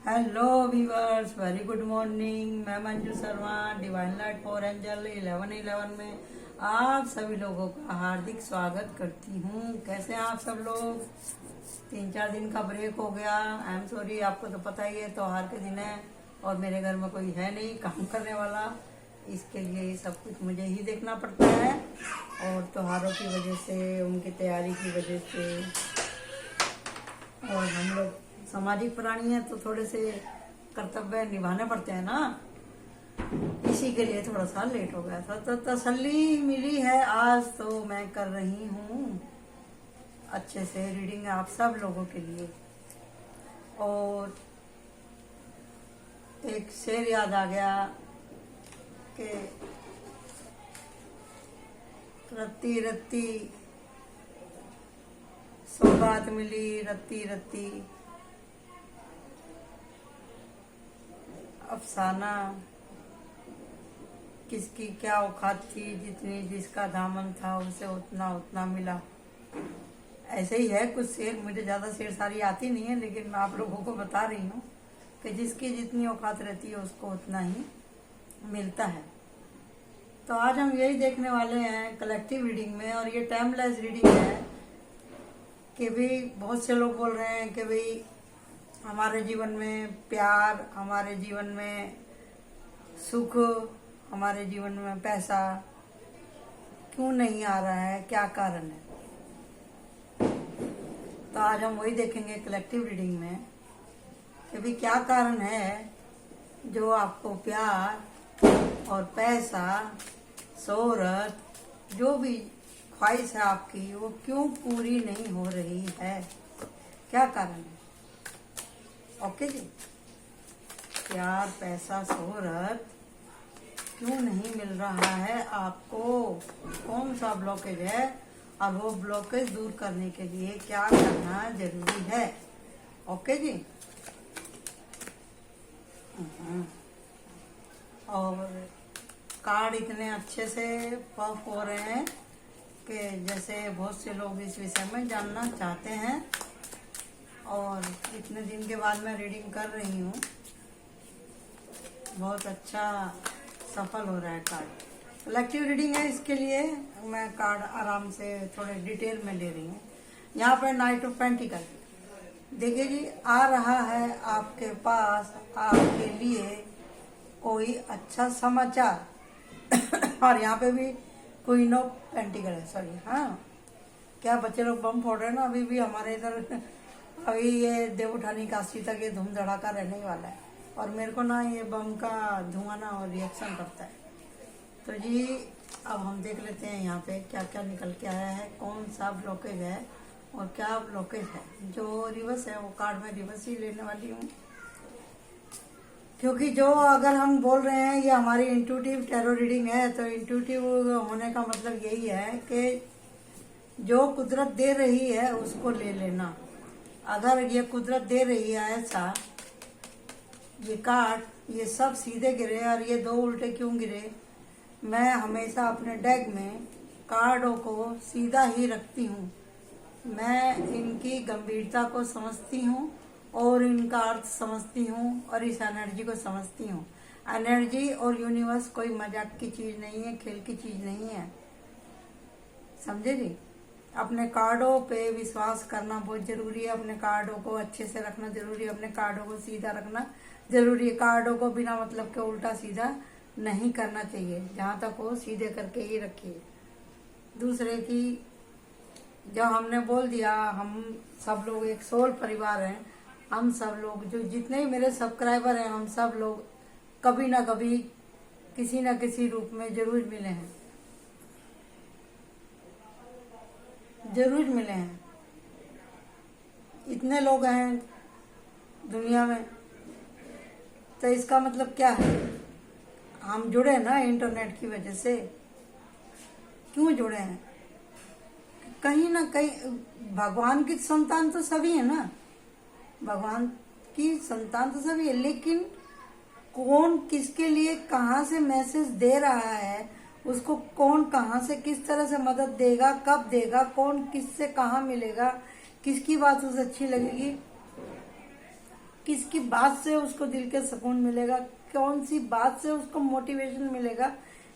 Hello viewers, very good morning. मैं Manju Sharma, divine light for angel 1111 में आप सभी लोगों का हार्दिक स्वागत करती हूँ। कैसे हैं आप सब लोग? 3-4 दिन का ब्रेक हो गया। आई एम सॉरी, आपको तो पता ही है त्योहार के दिन है और मेरे घर में कोई है नहीं काम करने वाला, इसके लिए ये सब कुछ मुझे ही देखना पड़ता है। और त्योहारों की वजह से, उनकी तैयारी की वजह से, और हम लोग सामाजिक प्राणी हैं तो थोड़े से कर्तव्य निभाने पड़ते हैं ना, इसी के लिए थोड़ा सा लेट हो गया था। तो तसल्ली मिली है आज, तो मैं कर रही हूँ अच्छे से रीडिंग आप सब लोगों के लिए। और एक शेर याद आ गया कि रत्ती रत्ती सौगात मिली, रत्ती रत्ती अफसाना, किसकी क्या औकात थी, जितनी जिसका दामन था उसे उतना उतना मिला। ऐसे ही है कुछ शेर, मुझे ज़्यादा शेर सारी आती नहीं है, लेकिन मैं आप लोगों को बता रही हूँ कि जिसकी जितनी औकात रहती है उसको उतना ही मिलता है। तो आज हम यही देखने वाले हैं कलेक्टिव रीडिंग में, और ये टाइमलेस रीडिंग है कि भी बहुत से लोग बोल रहे हैं कि भाई हमारे जीवन में प्यार, हमारे जीवन में सुख, हमारे जीवन में पैसा क्यों नहीं आ रहा है, क्या कारण है। तो आज हम वही देखेंगे कलेक्टिव रीडिंग में कि भी क्या कारण है जो आपको प्यार और पैसा, शोहरत, जो भी ख्वाहिश है आपकी, वो क्यों पूरी नहीं हो रही है, क्या कारण है। ओके जी, प्यार, पैसा, शोहरत क्यों नहीं मिल रहा है आपको, कौन सा ब्लॉकेज है, और वो ब्लॉकेज दूर करने के लिए क्या करना जरूरी है। ओके जी। और कार्ड इतने अच्छे से पफ हो रहे हैं कि जैसे बहुत से लोग इस विषय में जानना चाहते हैं, और इतने दिन के बाद मैं रीडिंग कर रही हूँ, बहुत अच्छा सफल हो रहा है कार्ड। कलेक्टिव रीडिंग है, इसके लिए मैं कार्ड आराम से थोड़े डिटेल में ले रही हूँ। यहाँ पर नाइट ऑफ पेंटिकल देखिए जी, आ रहा है आपके पास आपके लिए कोई अच्छा समाचार। और यहाँ पे भी क्वीन ऑफ पेंटिकल है, सॉरी, हाँ क्या बच्चे लोग बम फोड़ रहे हैं ना, अभी भी हमारे इधर अभी ये देवउठानी काशी तक ये धूम धड़ाका रहने वाला है, और मेरे को ना ये बम का धुआं ना और रिएक्शन करता है। तो जी अब हम देख लेते हैं यहाँ पे क्या क्या निकल के आया है, कौन सा ब्लॉकेज है और क्या ब्लॉकेज है। जो रिवर्स है वो कार्ड में रिवर्स ही लेने वाली हूँ, क्योंकि जो अगर हम बोल रहे हैं ये हमारी इंट्यूटिव टैरो रीडिंग है, तो इंट्यूटिव होने का मतलब यही है कि जो कुदरत दे रही है उसको ले लेना। अगर ये कुदरत दे रही है ऐसा, ये कार्ड ये सब सीधे गिरे और ये 2 उल्टे क्यों गिरे। मैं हमेशा अपने डेक में कार्डों को सीधा ही रखती हूँ, मैं इनकी गंभीरता को समझती हूँ और इनका अर्थ समझती हूँ और इस एनर्जी को समझती हूँ। एनर्जी और यूनिवर्स कोई मजाक की चीज़ नहीं है, खेल की चीज़ नहीं है, समझे जी। अपने कार्डों पे विश्वास करना बहुत जरूरी है, अपने कार्डों को अच्छे से रखना जरूरी है, अपने कार्डों को सीधा रखना जरूरी है। कार्डों को बिना मतलब के उल्टा सीधा नहीं करना चाहिए, जहाँ तक हो सीधे करके ही रखिए। दूसरे की जब हमने बोल दिया, हम सब लोग एक सोल परिवार हैं, हम सब लोग जो जितने भी मेरे सब्सक्राइबर हैं, हम सब लोग कभी ना कभी किसी न किसी रूप में जरूर मिले हैं, जरूर मिले हैं। इतने लोग हैं दुनिया में, तो इसका मतलब क्या है, हम जुड़े ना इंटरनेट की वजह से। क्यों जुड़े हैं, कहीं ना कहीं भगवान की संतान तो सभी है ना, भगवान की संतान तो सभी है, लेकिन कौन किसके लिए कहाँ से मैसेज दे रहा है, उसको कौन कहाँ से किस तरह से मदद देगा, कब देगा, कौन किससे कहाँ मिलेगा, किसकी बात उसे अच्छी लगेगी, किसकी बात से उसको दिल के सुकून मिलेगा, कौन सी बात से उसको मोटिवेशन मिलेगा,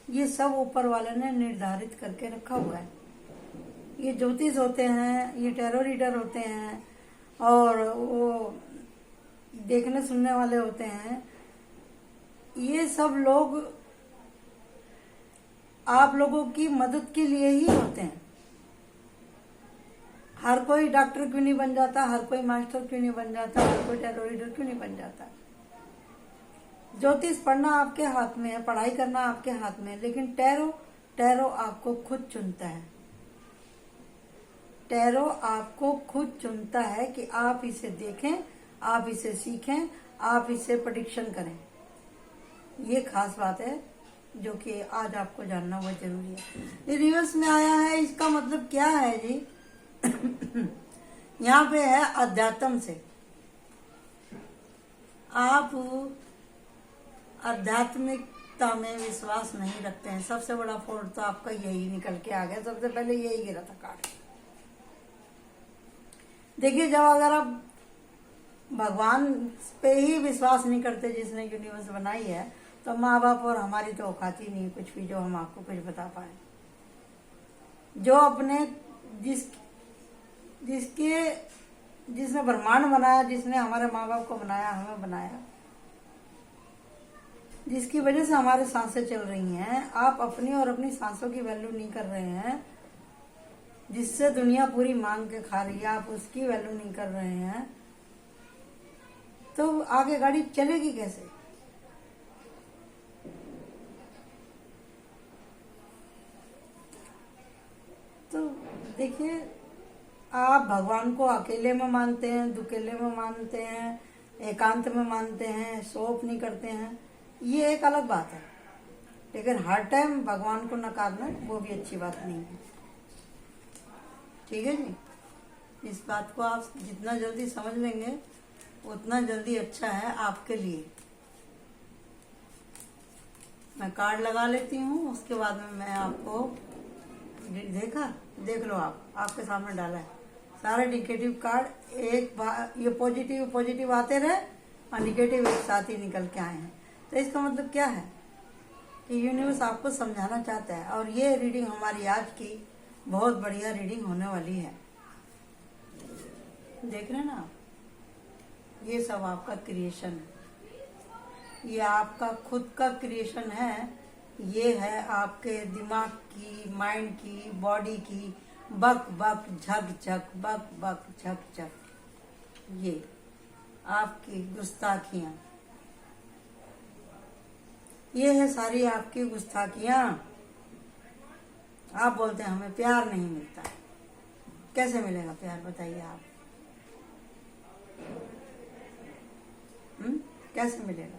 ये सब ऊपर वाले ने निर्धारित करके रखा हुआ है। ये ज्योतिष होते हैं, ये टैरो रीडर होते हैं, और वो देखने सुनने वाले होते हैं। ये सब लोग आप लोगों की मदद के लिए ही होते हैं। हर कोई डॉक्टर क्यों नहीं बन जाता, हर कोई मास्टर क्यों नहीं बन जाता, हर कोई टैरो रीडर क्यों नहीं बन जाता। ज्योतिष पढ़ना आपके हाथ में है, पढ़ाई करना आपके हाथ में है, लेकिन टैरो आपको खुद चुनता है। टैरो आपको खुद चुनता है कि आप इसे देखें, आप इसे सीखें, आप इसे प्रेडिक्शन करें। ये खास बात है जो कि आज आपको जानना बहुत जरूरी है। ये रिवर्स में आया है, इसका मतलब क्या है जी? यहाँ पे है अध्यात्म से। आप आध्यात्मिकता में विश्वास नहीं रखते हैं। सबसे बड़ा फॉल्ट तो आपका यही निकल के आ गया। सबसे पहले यही गिरा था कार्ड। देखिए, जब अगर आप भगवान पे ही विश्वास नहीं करते जिसने यूनिवर्स बनाई है, तो माँ बाप और हमारी तो औकात ही नहीं कुछ भी जो हम आपको कुछ बता पाए। जो अपने जिसने ब्रह्मांड बनाया, जिसने हमारे माँ बाप को बनाया, हमें बनाया, जिसकी वजह से हमारी सांसें चल रही हैं, आप अपनी और अपनी सांसों की वैल्यू नहीं कर रहे हैं। जिससे दुनिया पूरी मांग के खा रही है, आप उसकी वैल्यू नहीं कर रहे हैं, तो आगे गाड़ी चलेगी कैसे? तो देखिए, आप भगवान को अकेले में मानते हैं, दुकेले में मानते हैं, एकांत में मानते हैं, शोप नहीं करते हैं, ये एक अलग बात है। लेकिन हर टाइम भगवान को नकारना वो भी अच्छी बात नहीं है। ठीक है जी? इस बात को आप जितना जल्दी समझ लेंगे उतना जल्दी अच्छा है आपके लिए। मैं कार्ड लगा लेती हूँ, उसके बाद में मैं आपको देख लो, आपके सामने डाला है सारे निगेटिव कार्ड। एक बार ये पॉजिटिव आते रहे और निगेटिव एक साथ ही निकल के आए हैं। तो इसका मतलब क्या है कि यूनिवर्स आपको समझाना चाहता है। और ये रीडिंग हमारी आज की बहुत बढ़िया रीडिंग होने वाली है। देख रहे हैं ना आप? ये सब आपका क्रिएशन है, ये आपका खुद का क्रिएशन है। ये है आपके दिमाग की, माइंड की, बॉडी की बक बक झक झक, बक बक झक झक, ये आपकी गुस्ताखियां, ये है सारी आपकी गुस्ताखियां। आप बोलते हैं हमें प्यार नहीं मिलता। कैसे मिलेगा प्यार, बताइए आप? कैसे मिलेगा?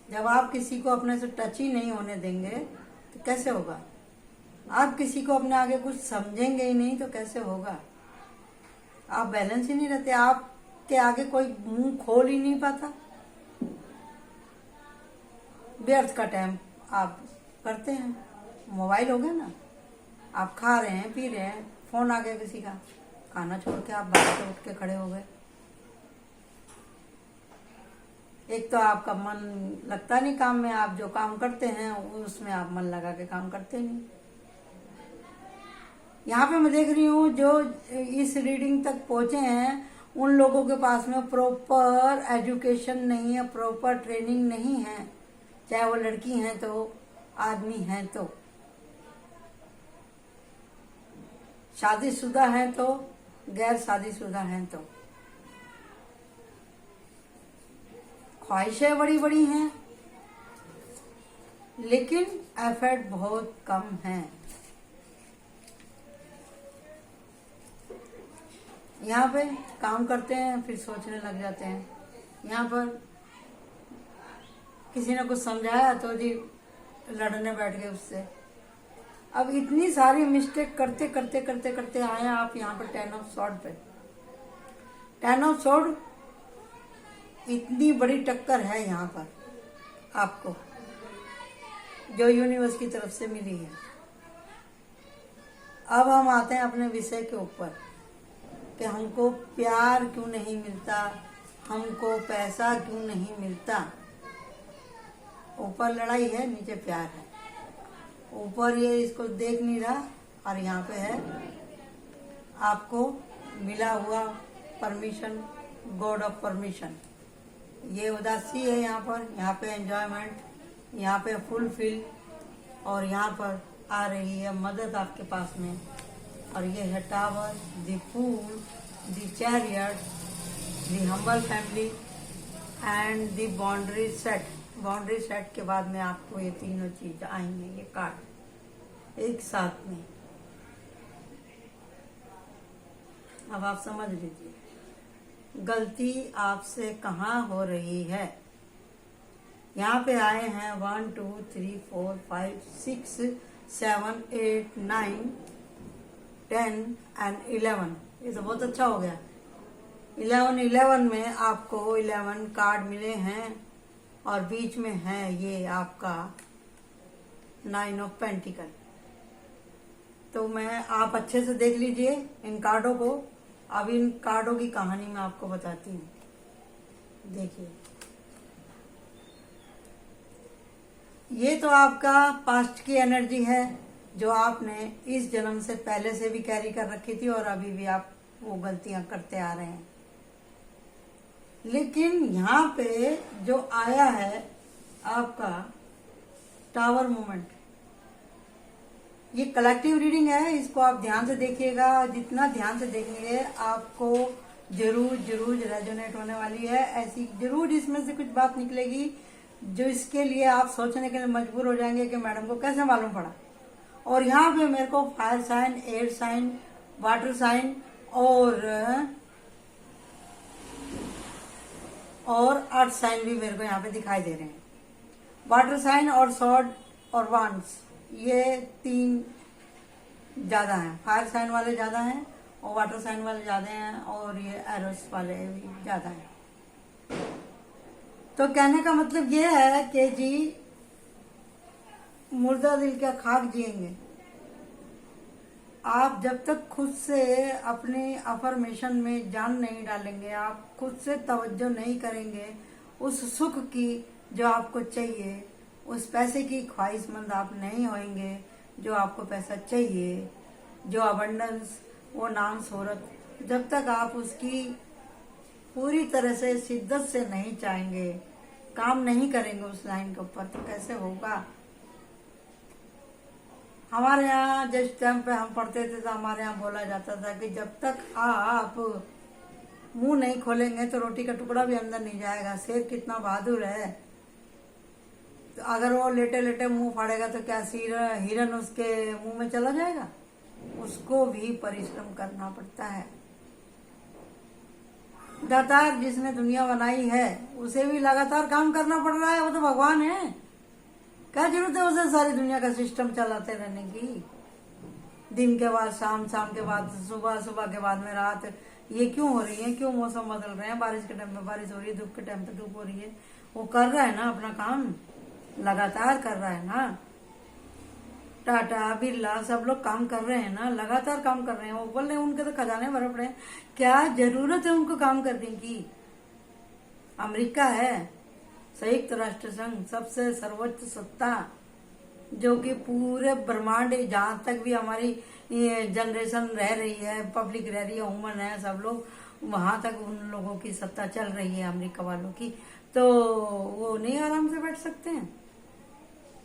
जब आप किसी को अपने से टच ही नहीं होने देंगे तो कैसे होगा? आप किसी को अपने आगे कुछ समझेंगे ही नहीं तो कैसे होगा? आप बैलेंस ही नहीं रहते, आपके आगे कोई मुंह खोल ही नहीं पाता। व्यर्थ का टाइम आप करते हैं। मोबाइल हो गया ना, आप खा रहे हैं, पी रहे हैं, फोन आ गया किसी का, खाना छोड़ के आप बाहर से उठ के खड़े हो गए। एक तो आपका मन लगता नहीं काम में, आप जो काम करते हैं उसमें आप मन लगा के काम करते नहीं। यहाँ पे मैं देख रही हूँ जो इस रीडिंग तक पहुंचे हैं उन लोगों के पास में प्रॉपर एजुकेशन नहीं है, प्रॉपर ट्रेनिंग नहीं है, चाहे वो लड़की हैं तो आदमी हैं तो, शादीशुदा हैं तो गैर शादीशुदा हैं तो। ख्वाहिशें बड़ी बड़ी हैं लेकिन एफर्ट बहुत कम है। यहाँ पे काम करते हैं फिर सोचने लग जाते हैं। यहाँ पर किसी ने कुछ समझाया तो जी लड़ने बैठ गए उससे। अब इतनी सारी मिस्टेक करते करते करते करते आए आप यहाँ पर 10 ऑफ सॉर्ड पे। 10 ऑफ सॉर्ड इतनी बड़ी टक्कर है यहाँ पर आपको जो यूनिवर्स की तरफ से मिली है। अब हम आते हैं अपने विषय के ऊपर कि हमको प्यार क्यों नहीं मिलता, हमको पैसा क्यों नहीं मिलता। ऊपर लड़ाई है, नीचे प्यार है। ऊपर ये इसको देख नहीं रहा और यहाँ पे है आपको मिला हुआ परमिशन, गॉड ऑफ परमिशन। ये उदासी है यहाँ पे एंजॉयमेंट, यहाँ पे फुलफिल, और यहाँ पर आ रही है मदद आपके पास में। और ये है tower, the fool, the chariot, the humble family and the boundary set. Boundary set के बाद में आपको ये तीनों चीज आएंगे, ये कार्ड एक साथ में। अब आप समझ लीजिए गलती आपसे कहाँ हो रही है। यहाँ पे आए हैं 1 2 3 4 5 6 7 8 9 10 एंड 11। ये तो बहुत अच्छा हो गया। 11 में आपको 11 कार्ड मिले हैं और बीच में है ये आपका 9 ऑफ पेंटिकल। तो आप अच्छे से देख लीजिए इन कार्डों को। अब इन कार्डों की कहानी मैं आपको बताती हूँ। देखिए ये तो आपका पास्ट की एनर्जी है जो आपने इस जन्म से पहले से भी कैरी कर रखी थी और अभी भी आप वो गलतियां करते आ रहे हैं। लेकिन यहाँ पे जो आया है आपका टावर मोमेंट, ये कलेक्टिव रीडिंग है, इसको आप ध्यान से देखिएगा। जितना ध्यान से देखेंगे आपको जरूर जरूर रेजोनेट होने वाली है। ऐसी जरूर इसमें से कुछ बात निकलेगी जो इसके लिए आप सोचने के लिए मजबूर हो जाएंगे कि मैडम को कैसे मालूम पड़ा। और यहाँ पे मेरे को fire sign, air sign, water sign और अर्थ साइन भी मेरे को यहाँ पे दिखाई दे रहे हैं। वाटर साइन और सॉर्ड और वांड्स, ये 3 ज्यादा हैं। फायर साइन वाले ज्यादा हैं और वाटर साइन वाले ज्यादा हैं और ये एरोस वाले भी ज्यादा हैं। तो कहने का मतलब ये है कि जी मुर्दा दिल क्या खाक जिएंगे। आप जब तक खुद से अपने अफर्मेशन में जान नहीं डालेंगे, आप खुद से तवज्जो नहीं करेंगे उस सुख की जो आपको चाहिए, उस पैसे की ख्वाहिशमंद आप नहीं होंगे जो आपको पैसा चाहिए, जो अबंडेंस, वो नाम शोहरत, जब तक आप उसकी पूरी तरह से शिद्दत से नहीं चाहेंगे, काम नहीं करेंगे उस लाइन के ऊपर, तो कैसे होगा। हमारे यहाँ जिस टाइम पे हम पढ़ते थे तो हमारे यहाँ बोला जाता था कि जब तक आप मुंह नहीं खोलेंगे तो रोटी का टुकड़ा भी अंदर नहीं जाएगा। शेर कितना बहादुर है, तो अगर वो लेटे लेटे मुंह फाड़ेगा तो क्या हिरन उसके मुंह में चला जाएगा। उसको भी परिश्रम करना पड़ता है। दातार जिसने दुनिया बनाई है उसे भी लगातार काम करना पड़ रहा है, वो तो भगवान है। क्या जरूरत है उसे सारी दुनिया का सिस्टम चलाते रहने की। दिन के बाद शाम, शाम के बाद सुबह, सुबह के बाद में रात। ये क्यों हो रही है, क्यों मौसम बदल रहे हैं, बारिश के टाइम पे बारिश हो रही है, धूप के टाइम पे धूप हो रही है। वो कर रहा है ना अपना काम, लगातार कर रहा है ना। टाटा, बिरला सब लोग काम कर रहे हैं ना, लगातार काम कर रहे हैं। वो बोल रहे हैं उनके तो खजाने भरे पड़े हैं, क्या जरूरत है उनको काम करने की। अमेरिका है, संयुक्त राष्ट्र संघ, सबसे सर्वोच्च सत्ता, जो कि पूरे ब्रह्मांड, जहाँ तक भी हमारी जनरेशन रह रही है, पब्लिक रह रही है, ह्यूमन है, सब लोग, वहां तक उन लोगों की सत्ता चल रही है, अमेरिका वालों की। तो वो नहीं आराम से बैठ सकते हैं।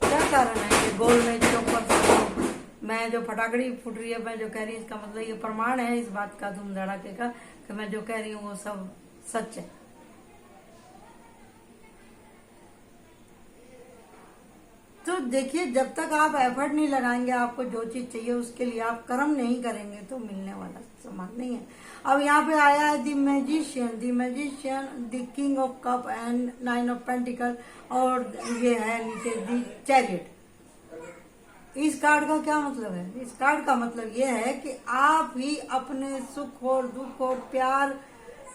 क्या कारण है कि गोल में के ऊपर मैं जो फटाकड़ी फूट रही है, मैं जो कह रही हूँ, इसका मतलब ये प्रमाण है इस बात का, धूम धड़ाके का, कि मैं जो कह रही हूँ वो सब सच है। तो देखिए जब तक आप एफर्ट नहीं लगाएंगे, आपको जो चीज चाहिए उसके लिए आप कर्म नहीं करेंगे तो मिलने वाला सामान नहीं है। अब यहाँ पे आया है the magician, the king of cup and 9 of pentacle, और ये है नीचे द चैरियट। इस कार्ड का क्या मतलब है? इस कार्ड का मतलब ये है कि आप ही अपने सुख और दुख और प्यार,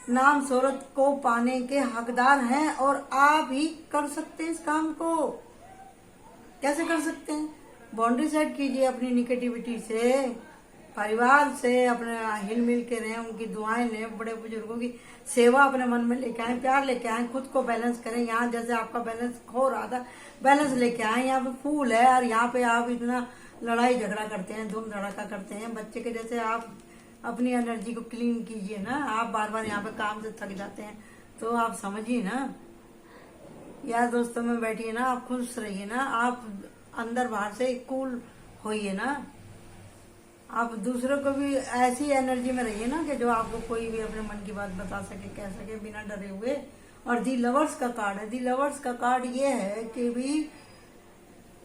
नाम शोहरत को पाने के हकदार हैं और आप ही कर सकते हैं इस काम को। कैसे कर सकते हैं? बाउंड्री सेट कीजिए अपनी निगेटिविटी से, परिवार से अपने हिल मिल के रहें, उनकी दुआएं लें, बड़े बुजुर्गों की सेवा अपने मन में लेके आए, प्यार लेके आए, खुद को बैलेंस करें। यहाँ जैसे आपका बैलेंस खो रहा था, बैलेंस लेके आए। यहाँ पे फूल है और यहाँ पे आप इतना लड़ाई झगड़ा करते हैं, धूम धड़ाका करते हैं बच्चे के जैसे। आप अपनी एनर्जी को क्लीन कीजिए ना। आप बार बार यहाँ पे काम से थक जाते हैं तो आप समझिए ना, यार दोस्तों में बैठिए ना, आप खुश रहिए ना, आप अंदर बाहर से कूल होइए ना। आप दूसरों को भी ऐसी एनर्जी में रहिए ना कि जो आपको कोई भी अपने मन की बात बता सके, कह सके बिना डरे हुए। और दी लवर्स का कार्ड है। दी लवर्स का कार्ड ये है कि भी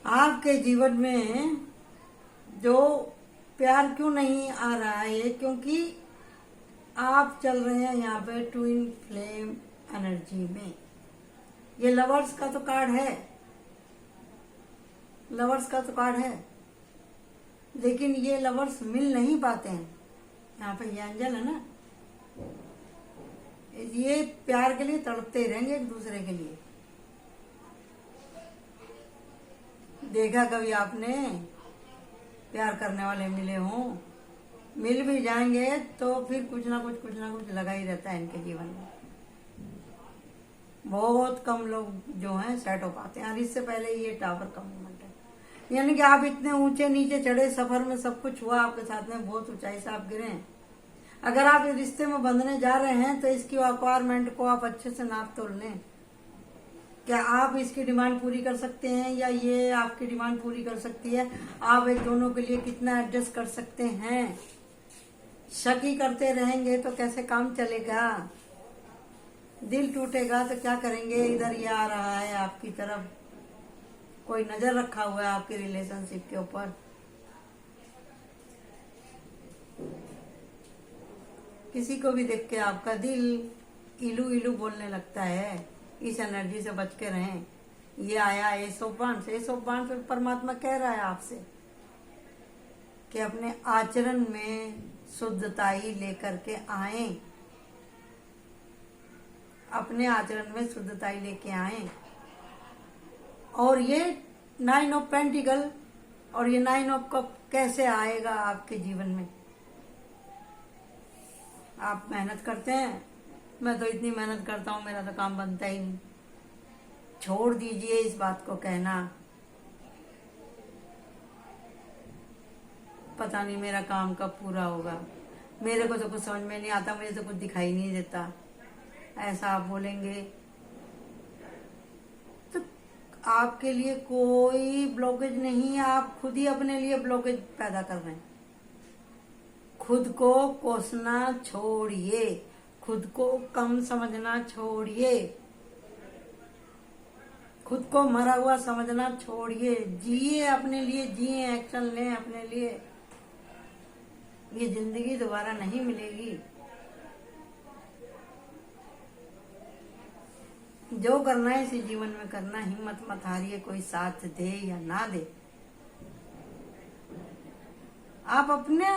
आपके जीवन में जो प्यार क्यों नहीं आ रहा है, क्योंकि आप चल रहे हैं यहाँ पे ट्विन फ्लेम एनर्जी में। ये लवर्स का तो कार्ड है, लवर्स का तो कार्ड है, लेकिन ये लवर्स मिल नहीं पाते हैं। यहाँ पे ये एंजल है ना, ये प्यार के लिए तड़पते रहेंगे एक दूसरे के लिए। देखा कभी आपने प्यार करने वाले मिले हों? मिल भी जाएंगे तो फिर कुछ ना कुछ लगा ही रहता है इनके जीवन में। बहुत कम लोग जो हैं सेट हो पाते हैं। और इससे पहले ये टावर का मूवमेंट है, यानी कि आप इतने ऊंचे नीचे चढ़े, सफर में सब कुछ हुआ आपके साथ में, बहुत ऊंचाई से आप गिरे हैं। अगर आप इस रिश्ते में बंधने जा रहे हैं तो इसकी रिक्वायरमेंट को आप अच्छे से नाप तोल लें। क्या आप इसकी डिमांड पूरी कर सकते हैं या ये आपकी डिमांड पूरी कर सकती है? आप एक दोनों के लिए कितना एडजस्ट कर सकते हैं? शक ही करते रहेंगे तो कैसे काम चलेगा? दिल टूटेगा तो क्या करेंगे? इधर ये आ रहा है आपकी तरफ, कोई नजर रखा हुआ है आपके रिलेशनशिप के ऊपर। किसी को भी देख के आपका दिल इलू इलू बोलने लगता है। इस एनर्जी से बच के रहें। ये आया S of wands. S of wands पे परमात्मा कह रहा है आपसे कि अपने आचरण में शुद्धताई लेकर के आए, अपने आचरण में शुद्धताई लेके आए। और ये 9 ऑफ पेंटिकल और ये 9 ऑफ कप कैसे आएगा आपके जीवन में? आप मेहनत करते हैं, मैं तो इतनी मेहनत करता हूं, मेरा तो काम बनता ही नहीं। छोड़ दीजिए इस बात को कहना, पता नहीं मेरा काम कब पूरा होगा, मेरे को तो कुछ समझ में नहीं आता, मुझे तो कुछ दिखाई नहीं देता। ऐसा आप बोलेंगे तो आपके लिए कोई ब्लॉकेज नहीं है, आप खुद ही अपने लिए ब्लॉकेज पैदा कर रहे हैं। खुद को कोसना छोड़िए, खुद को कम समझना छोड़िए, खुद को मरा हुआ समझना छोड़िए। जिए अपने लिए, जिए, एक्शन लें अपने लिए। ये जिंदगी दोबारा नहीं मिलेगी। जो करना है इसी जीवन में करना, हिम्मत मत हारिए, कोई साथ दे या ना दे। आप अपने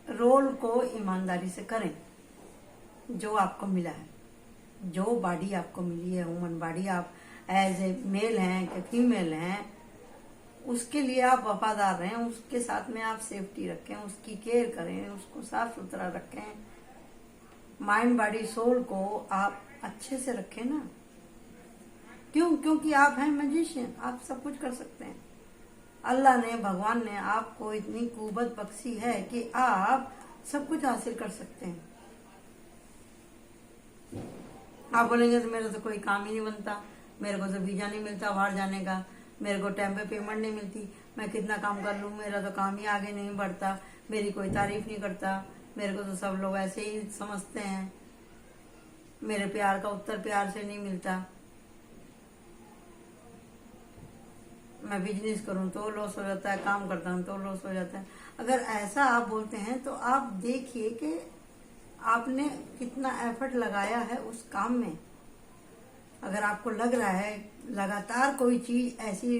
रोल को ईमानदारी से करें। जो आपको मिला है, जो बॉडी आपको मिली है, ह्यूमन बॉडी, आप एज ए मेल हैं कि फीमेल हैं, उसके लिए आप वफादार रहें, उसके साथ में आप सेफ्टी रखें, उसकी केयर करें, उसको साफ सुथरा रखें। माइंड बॉडी सोल को आप अच्छे से रखें ना। क्यों? क्योंकि आप हैं मैजिशियन, आप सब कुछ कर सकते हैं। अल्लाह ने, भगवान ने आपको इतनी कुव्वत बख्शी है कि आप सब कुछ हासिल कर सकते हैं। आप बोलेंगे तो मेरा तो कोई काम ही नहीं बनता, मेरे को तो वीजा नहीं मिलता बाहर जाने का, मेरे को टाइम पे पेमेंट नहीं मिलती, मैं कितना काम कर लूँ, मेरा तो काम ही आगे नहीं बढ़ता, मेरी कोई तारीफ नहीं करता, मेरे को तो सब लोग ऐसे ही समझते हैं, मेरे प्यार का उत्तर प्यार से नहीं मिलता, मैं बिजनेस करूं तो लॉस हो जाता है, काम करता हूं तो लॉस हो जाता है। अगर ऐसा आप बोलते हैं तो आप देखिए कि आपने कितना एफर्ट लगाया है उस काम में। अगर आपको लग रहा है लगातार कोई चीज ऐसी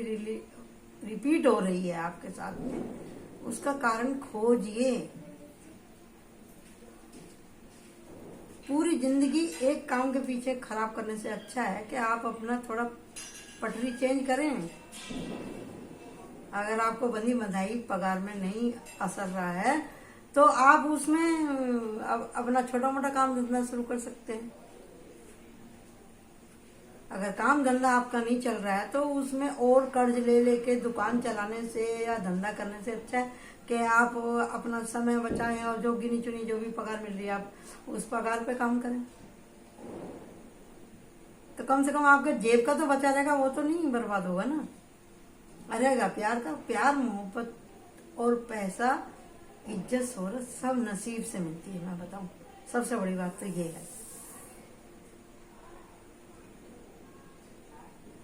रिपीट हो रही है आपके साथ में, उसका कारण खोजिए। पूरी जिंदगी एक काम के पीछे खराब करने से अच्छा है कि आप अपना थोड़ा पटरी चेंज करें। अगर आपको बंधी बंधाई पगार में नहीं असर रहा है तो आप उसमें अपना छोटा मोटा काम धंधा शुरू कर सकते हैं। अगर काम धंधा आपका नहीं चल रहा है तो उसमें और कर्ज ले लेके दुकान चलाने से या धंधा करने से अच्छा है कि आप अपना समय बचाएं और जो गिनी चुनी जो भी पगार मिल रही है आप उस पगार पे काम करें। तो कम से कम आपके जेब का तो बचा रहेगा, वो तो नहीं बर्बाद होगा ना। रहेगा प्यार का, प्यार मोहब्बत और पैसा, इज्जत शोहरत सब नसीब से मिलती है। मैं बताऊं सबसे बड़ी बात तो ये है।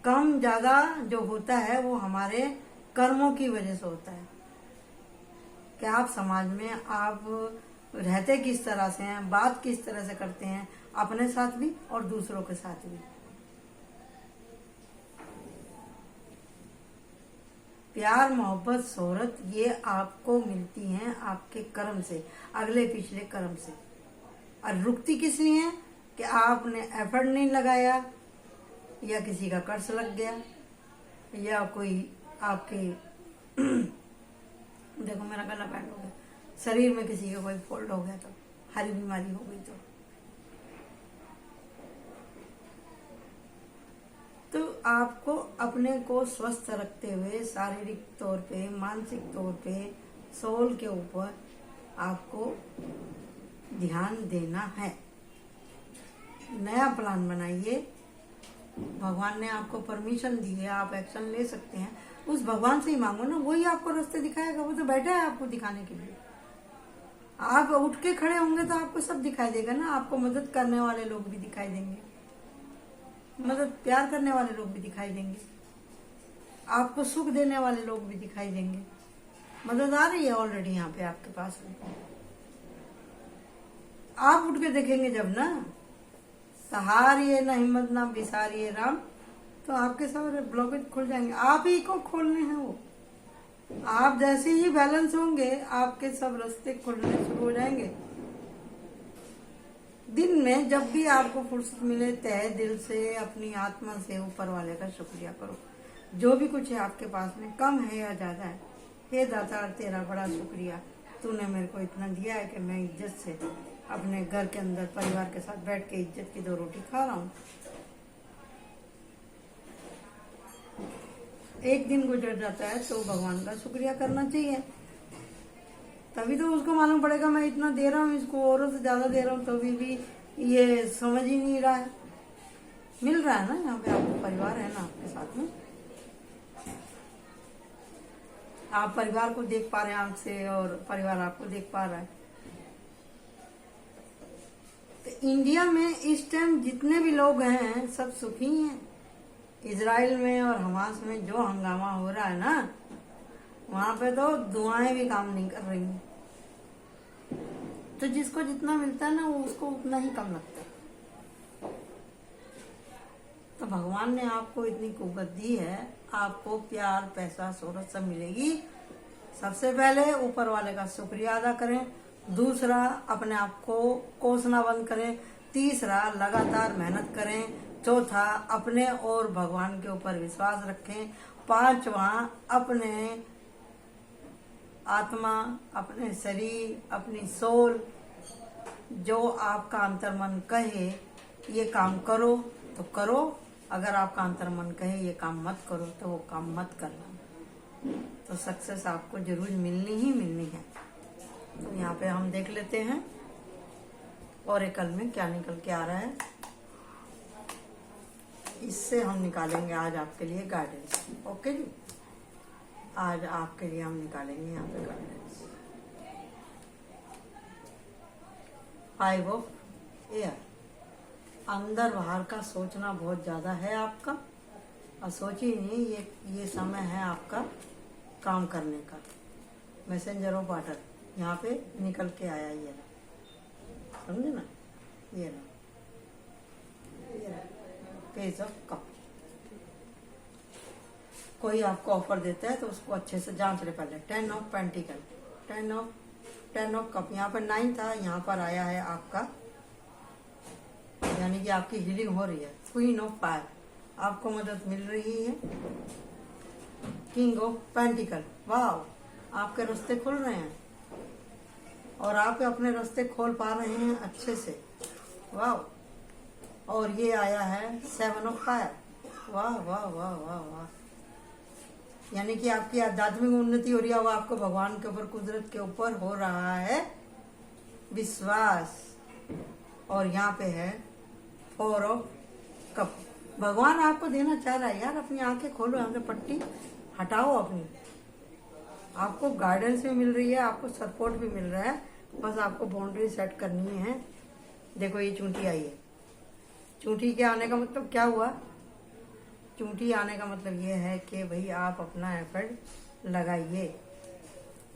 कम ज्यादा जो होता है वो हमारे कर्मों की वजह से होता है कि आप समाज में आप रहते किस तरह से हैं, बात किस तरह से करते हैं, अपने साथ भी और दूसरों के साथ भी। प्यार मोहब्बत शोहरत ये आपको मिलती हैं आपके कर्म से, अगले पिछले कर्म से। और रुकती किस लिए है कि आपने एफर्ट नहीं लगाया, या किसी का कर्ज लग गया, या कोई आपके देखो मेरा गला बैंड हो गया, शरीर में किसी का कोई फोल्ड हो गया, तो हरी बीमारी हो गई, तो आपको अपने को स्वस्थ रखते हुए शारीरिक तौर पे, मानसिक तौर पे, सोल के ऊपर आपको ध्यान देना है। नया प्लान बनाइए। भगवान ने आपको परमिशन दी है, आप एक्शन ले सकते हैं। उस भगवान से ही मांगो ना, वही आपको रास्ते दिखाएगा। वो तो बैठा है आपको दिखाने के लिए। आप उठ के खड़े होंगे तो आपको सब दिखाई देगा ना। आपको मदद करने वाले लोग भी दिखाई देंगे, मदद प्यार करने वाले लोग भी दिखाई देंगे, आपको सुख देने वाले लोग भी दिखाई देंगे। मदद आ रही है ऑलरेडी यहाँ पे आपके पास में। आप उठ के देखेंगे जब ना, सहारिए ना हिम्मत ना बिसारिए राम, तो आपके सारे ब्लॉकेज खुल जाएंगे। आप ही को खोलने हैं वो। आप जैसे ही बैलेंस होंगे आपके सब रास्ते खुलने शुरू हो जाएंगे। दिन में जब भी आपको फुर्सत मिले तहे दिल से अपनी आत्मा से ऊपर वाले का शुक्रिया करो। जो भी कुछ है आपके पास में, कम है या ज्यादा है, हे दातार तेरा बड़ा शुक्रिया, तूने मेरे को इतना दिया है कि मैं इज्जत से अपने घर के अंदर परिवार के साथ बैठ के इज्जत की 2 रोटी खा रहा हूँ। एक दिन गुजर जाता है तो भगवान का शुक्रिया करना चाहिए। तभी तो उसको मालूम पड़ेगा मैं इतना दे रहा हूँ इसको, औरों से ज्यादा दे रहा हूँ, तभी भी ये समझ ही नहीं रहा है। मिल रहा है ना, यहाँ पे आपको परिवार है ना आपके साथ में, आप परिवार को देख पा रहे हैं आंख से और परिवार आपको देख पा रहा है। तो इंडिया में इस टाइम जितने भी लोग हैं सब सुखी हैं। इजराइल में और हमास में जो हंगामा हो रहा है ना, वहां पे तो दुआएं भी काम नहीं कर रही हैं। तो जिसको जितना मिलता है ना वो उसको उतना ही कम लगता है। तो भगवान ने आपको इतनी कुव्वत दी है, आपको प्यार पैसा शोहरत सब मिलेगी। सबसे पहले ऊपर वाले का शुक्रिया अदा करें, दूसरा अपने आप को कोसना बंद करें, तीसरा लगातार मेहनत करें, चौथा अपने और भगवान के ऊपर विश्वास रखें, पांचवा अपने आत्मा, अपने शरीर, अपनी सोल, जो आपका अंतर्मन कहे ये काम करो तो करो, अगर आपका अंतर्मन कहे ये काम मत करो तो वो काम मत करना। तो सक्सेस आपको जरूर मिलनी ही मिलनी है। तो यहाँ पे हम देख लेते हैं ओरेकल में क्या निकल के आ रहा है। इससे हम निकालेंगे आज आपके लिए गाइडेंस। ओके जी, आज आपके लिए हम निकालेंगे यहाँ पे गाइडेंस। 5 of air. अंदर बाहर का सोचना बहुत ज्यादा है आपका, और सोचिए नहीं, ये समय है आपका काम करने का। मैसेंजर ऑफ वाटर यहाँ पे निकल के आया, ये ना, समझे ना, ये ना, पेज ऑफ कप। कोई आपको ऑफर देता है तो उसको अच्छे से जांच ले पहले। 10 ऑफ पेंटिकल, 10 ऑफ कप, यहाँ पर 9 था, यहाँ पर आया है आपका, यानी कि आपकी हीलिंग हो रही है। क्वीन ऑफ फायर, आपको मदद मिल रही है। किंग ऑफ पेंटिकल, वाह, आपके रास्ते खुल रहे हैं। और आप अपने रास्ते खोल पा रहे हैं अच्छे से। वाह। और ये आया है 7 ऑफ फायर। वाह वाह वाह वाह वाह। यानी कि आपकी आध्यात्मिक उन्नति हो रही है, वो आपको भगवान के ऊपर, कुदरत के ऊपर हो रहा है विश्वास। और यहाँ पे है 4 ऑफ कप। भगवान आपको देना चाह रहा है यार, अपनी आंखें खोलो, यहाँ से पट्टी हटाओ अपनी। आपको गाइडेंस भी मिल रही है, आपको सपोर्ट भी मिल रहा है, बस आपको बाउंड्री सेट करनी है। देखो ये चूंटी आई है। चूंटी के आने का मतलब क्या हुआ? चूंटी आने का मतलब ये है कि भाई आप अपना एफर्ट लगाइए,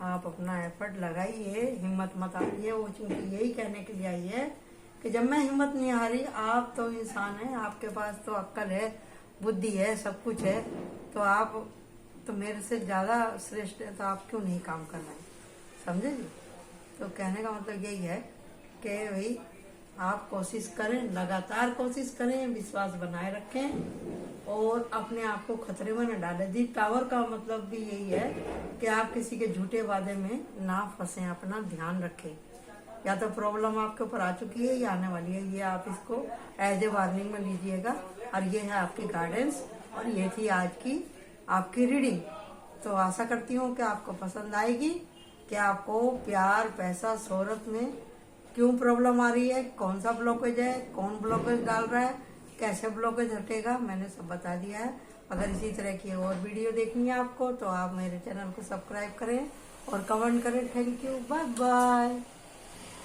आप अपना एफर्ट लगाइए, हिम्मत मत हारिए। वो चूंटी यही कहने के लिए आई है कि जब मैं हिम्मत नहीं हारी, आप तो इंसान हैं, आपके पास तो अक्ल है, बुद्धि है, सब कुछ है, तो आप तो मेरे से ज़्यादा श्रेष्ठ है, तो आप क्यों नहीं काम कर रहे हैं? समझे जी? तो कहने का मतलब यही है कि भाई आप कोशिश करें, लगातार कोशिश करें, विश्वास बनाए रखें और अपने आप को खतरे में न डालें। दी टावर का मतलब भी यही है कि आप किसी के झूठे वादे में ना फंसें, अपना ध्यान रखें। या तो प्रॉब्लम आपके ऊपर आ चुकी है या आने वाली है, ये आप इसको एज ए वार्निंग में लीजिएगा। और ये है आपकी गाइडेंस, और ये थी आज की आपकी रीडिंग। तो आशा करती हूँ कि आपको पसंद आएगी, कि आपको प्यार, पैसा, शोहरत में क्यों प्रॉब्लम आ रही है, कौन सा ब्लॉकेज है, कौन ब्लॉकेज डाल रहा है, कैसे ब्लॉकेज हटेगा, मैंने सब बता दिया है। अगर इसी तरह की और वीडियो देखनी है आपको तो आप मेरे चैनल को सब्सक्राइब करें और कमेंट करें। Thank you, bye bye.